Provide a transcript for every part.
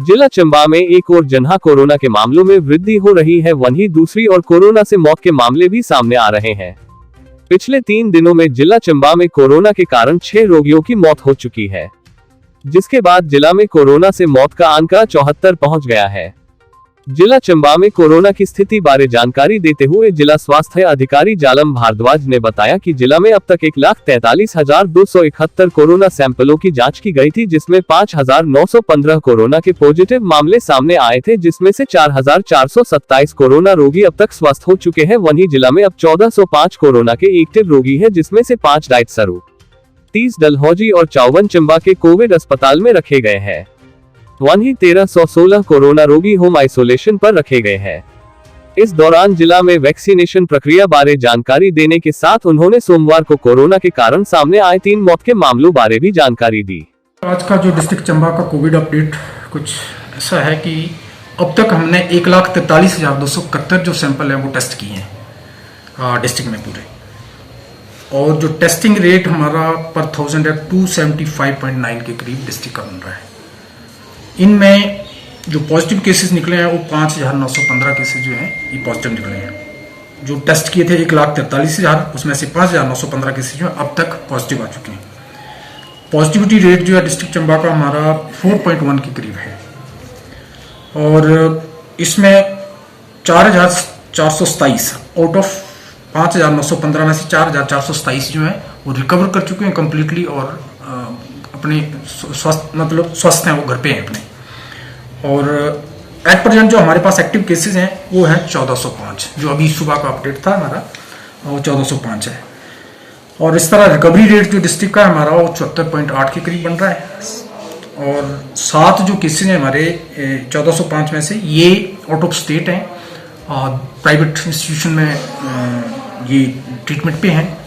जिला चंबा में एक और जहां कोरोना के मामलों में वृद्धि हो रही है, वहीं दूसरी ओर कोरोना से मौत के मामले भी सामने आ रहे हैं। पिछले 3 दिनों में जिला चंबा में कोरोना के कारण 6 रोगियों की मौत हो चुकी है, जिसके बाद जिला में कोरोना से मौत का आंकड़ा 74 पहुंच गया है। जिला चंबा में कोरोना की स्थिति बारे जानकारी देते हुए जिला स्वास्थ्य अधिकारी जालम भारद्वाज ने बताया कि जिला में अब तक 1,43,271 कोरोना सैंपलों की जांच की गई थी, जिसमें 5,915 कोरोना के पॉजिटिव मामले सामने आए थे, जिसमें से 4,427 कोरोना रोगी अब तक स्वस्थ हो चुके हैं। वहीं जिला में अब 1,405 कोरोना के एक्टिव रोगी है, जिसमें से 5 डाइट सरू, 30 डलहौजी और 54 चंबा के कोविड अस्पताल में रखे गए हैं। वहीं 1,316 कोरोना रोगी होम आइसोलेशन पर रखे गए हैं। इस दौरान जिला में वैक्सीनेशन प्रक्रिया बारे जानकारी देने के साथ उन्होंने सोमवार को कोरोना के कारण सामने आए 3 मौत के मामलों बारे भी जानकारी दी। आज का जो डिस्ट्रिक्ट चंबा का कोविड अपडेट कुछ ऐसा है कि अब तक हमने 1,43,271 जो सैंपल है वो टेस्ट किए हैं डिस्ट्रिक्ट में पूरे, और जो टेस्टिंग रेट हमारा पर 1000 है 275.9 के करीब डिस्ट्रिक्ट का बन रहा है। इनमें जो पॉजिटिव केसेस निकले हैं वो 5,915 केसेस जो हैं ये पॉजिटिव निकले हैं। जो टेस्ट किए थे 1,43,000, उसमें से 5,915 केसेस जो है अब तक पॉजिटिव आ चुके हैं। पॉजिटिविटी रेट जो है डिस्ट्रिक्ट चंबा का हमारा 4.1 के करीब है, और इसमें 4,427 आउट ऑफ 5,915 में से 4,427 जो है वो रिकवर कर चुके हैं कम्प्लीटली, और अपने स्वस्थ हैं, वो घर पे हैं अपने। और एट प्रेजेंट जो हमारे पास एक्टिव केसेस हैं वो है 1,405, जो अभी सुबह का अपडेट था हमारा, वो 1,405 है। और इस तरह रिकवरी रेट जो डिस्ट्रिक्ट का हमारा वो 74.8 के करीब बन रहा है। और 7 जो केसेस हैं हमारे 1,405 में से ये आउट ऑफ स्टेट हैं, और प्राइवेट इंस्टीट्यूशन में ये ट्रीटमेंट पे हैं,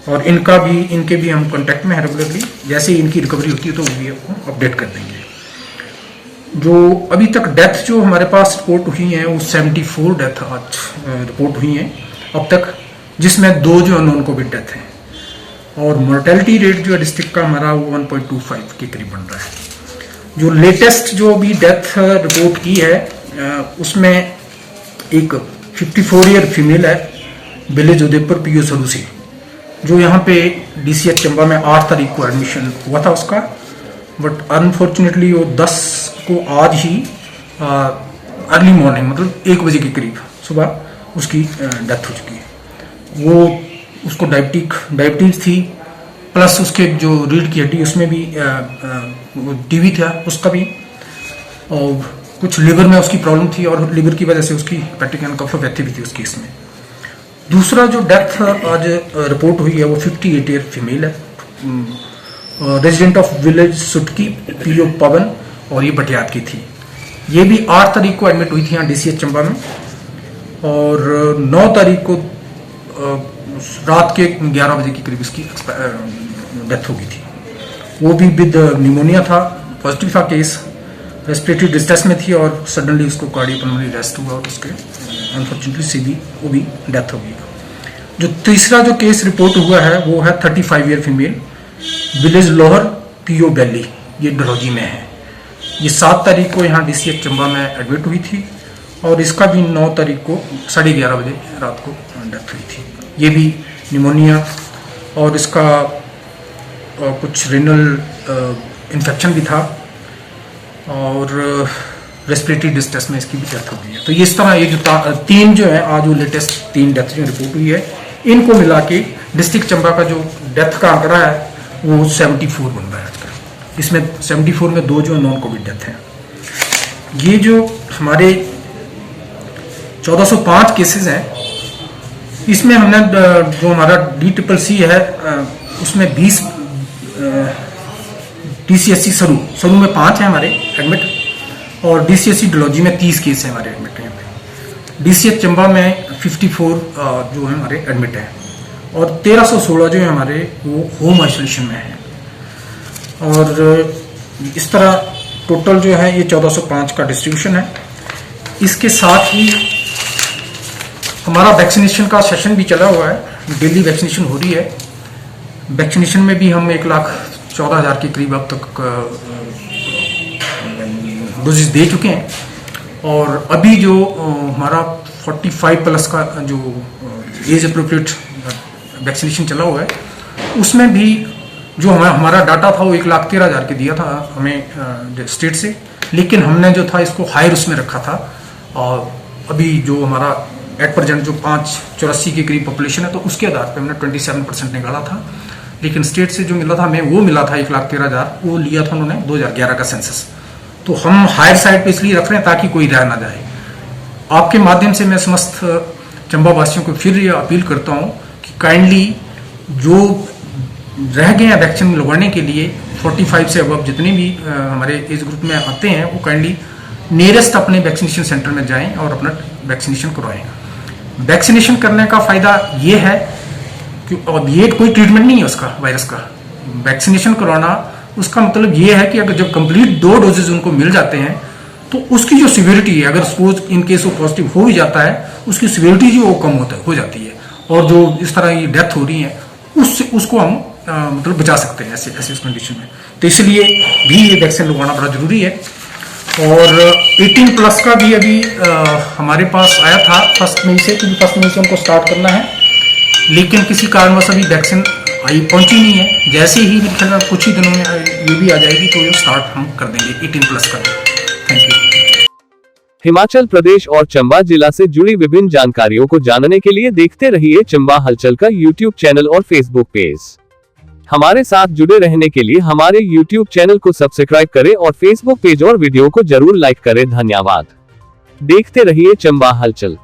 और इनके भी हम कांटेक्ट में हैं रेगुलरली। जैसे ही इनकी रिकवरी होती है तो वो भी आपको अपडेट कर देंगे। जो अभी तक डेथ जो हमारे पास रिपोर्ट हुई हैं वो 74 डेथ आज रिपोर्ट हुई हैं अब तक, जिसमें 2 जो अननोन कोविड डेथ हैं। और मोर्टेलिटी रेट जो है डिस्ट्रिक्ट का हमारा वो 1.25 के करीब बन रहा है। जो लेटेस्ट जो अभी डेथ रिपोर्ट की है उसमें एक 54 ईयर फीमेल है, विलेज उदयपुर पीओ सरू से, जो यहाँ पे DCH चंबा में 8 तारीख को एडमिशन हुआ था उसका, बट अनफॉर्चुनेटली वो 10 को आज ही अर्ली मॉर्निंग मतलब 1 बजे के करीब सुबह उसकी डेथ हो चुकी है। वो उसको डायबिटीज थी, प्लस उसके जो रीढ़ की हड्डी उसमें भी टीबी था उसका भी, और कुछ लिवर में उसकी प्रॉब्लम थी, और लिवर की वजह से उसकी हेपेटिक एनकेफेलोपैथी भी थी उस केस में। दूसरा जो डेथ आज रिपोर्ट हुई है वो 58 ईयर फीमेल है, रेजिडेंट ऑफ विलेज सुटकी पीओ पवन, और ये बटियात की थी। ये भी 8 तारीख को एडमिट हुई थी यहाँ DCH चंबा में, और 9 तारीख को रात के 11 बजे के करीब इसकी डेथ हो गई थी। वो भी विद निमोनिया था, पॉजिटिव था केस, रेस्पिरेटरी डिस्ट्रेस में थी, और सडनली उसको कार्डियोपल्मोनरी अरेस्ट हुआ, और उसके अनफॉर्चुनेटली वो भी डेथ हो गई। जो तीसरा जो केस रिपोर्ट हुआ है वो है 35 year female, village Lohar PO valley, ये डलहौजी में है। ये 7 तारीख को यहाँ DCH चंबा में एडमिट हुई थी, और इसका भी 9 तारीख को 11:30 बजे रात को डेथ हुई थी। ये भी निमोनिया, और इसका कुछ रेनल इन्फेक्शन भी था, और रेस्पिरेटरी डिस्ट्रेस में इसकी भी डेथ हो गई है। तो इस तरह ये जो 3 जो है आज वो लेटेस्ट 3 डेथ जो रिपोर्ट हुई है, इनको मिला के डिस्ट्रिक्ट चंबा का जो डेथ का आंकड़ा है वो 74 बन रहा है आजकल। इसमें 74 में 2 जो नॉन कोविड डेथ हैं। ये जो हमारे 1,405 केसेस हैं, इसमें हमने जो हमारा DCC है उसमें 20 DCSC सरू में 5 है हमारे एडमिट, और DCSC डलहौजी में 30 केस है हमारे एडमिट हैं। DCH चंबा में 54 जो है हमारे एडमिट है, और 1,316 जो है हमारे वो होम आइसोलेशन में है। और इस तरह टोटल जो है ये 1,405 का डिस्ट्रीब्यूशन है। इसके साथ ही हमारा वैक्सीनेशन का सेशन भी चला हुआ है, डेली वैक्सीनेशन हो रही है। वैक्सीनेशन में भी हम 1,14,000 के करीब अब तक डोजेज दे चुके हैं। और अभी जो हमारा 45 प्लस का जो एज अप्रोप्रिएट वैक्सीनेशन चला हुआ है, उसमें भी जो हमारा डाटा था वो 1,13,000 के दिया था हमें स्टेट से, लेकिन हमने जो था इसको हायर उसमें रखा था। और अभी जो हमारा एट प्रेजेंट जो 584 के करीब पॉपुलेशन है, तो उसके आधार पे हमने 27% निकाला था। लेकिन स्टेट से जो मिला था हमें, वो मिला था 1,13,000, वो लिया था उन्होंने 2011 का सेंसस। तो हम हायर साइड पे इसलिए रख रहे हैं ताकि कोई रह ना जाए। आपके माध्यम से मैं समस्त चंबा वासियों को फिर ये अपील करता हूँ कि काइंडली जो रह गए हैं वैक्सीन लगवाने के लिए 45 से अब जितने भी हमारे एज ग्रुप में आते हैं, वो काइंडली नियरेस्ट अपने वैक्सीनेशन सेंटर में जाएं और अपना वैक्सीनेशन करवाएं। वैक्सीनेशन करने का फायदा ये है कि अब ये कोई ट्रीटमेंट नहीं है उसका, वायरस का। वैक्सीनेशन करवाना उसका मतलब ये है कि अगर जब कंप्लीट 2 डोजेज उनको मिल जाते हैं तो उसकी जो सिवियरिटी है, अगर सपोज इन केस वो पॉजिटिव हो भी जाता है, उसकी सिवियरिटी जो वो कम हो जाती है। और जो इस तरह की डेथ हो रही है उसको हम मतलब बचा सकते हैं ऐसे इस कंडीशन में। तो इसलिए भी ये वैक्सीन लगवाना बड़ा जरूरी है। और 18 प्लस का भी अभी हमारे पास आया था 1 मई से, क्योंकि 1 मई से उनको स्टार्ट करना है, लेकिन किसी कारणवश अभी वैक्सीन पहुंची नहीं है। जैसे ही कुछ ही दिनों में ये भी आ जाएगी तो ये स्टार्ट हम कर देंगे 18 प्लस का। Thank you. हिमाचल प्रदेश और चंबा जिला से जुड़ी विभिन्न जानकारियों को जानने के लिए देखते रहिए चंबा हलचल का यूट्यूब चैनल और फेसबुक पेज। हमारे साथ जुड़े रहने के लिए हमारे यूट्यूब चैनल को सब्सक्राइब करें और फेसबुक पेज और वीडियो को जरूर लाइक करें। धन्यवाद। देखते रहिए चंबा हलचल।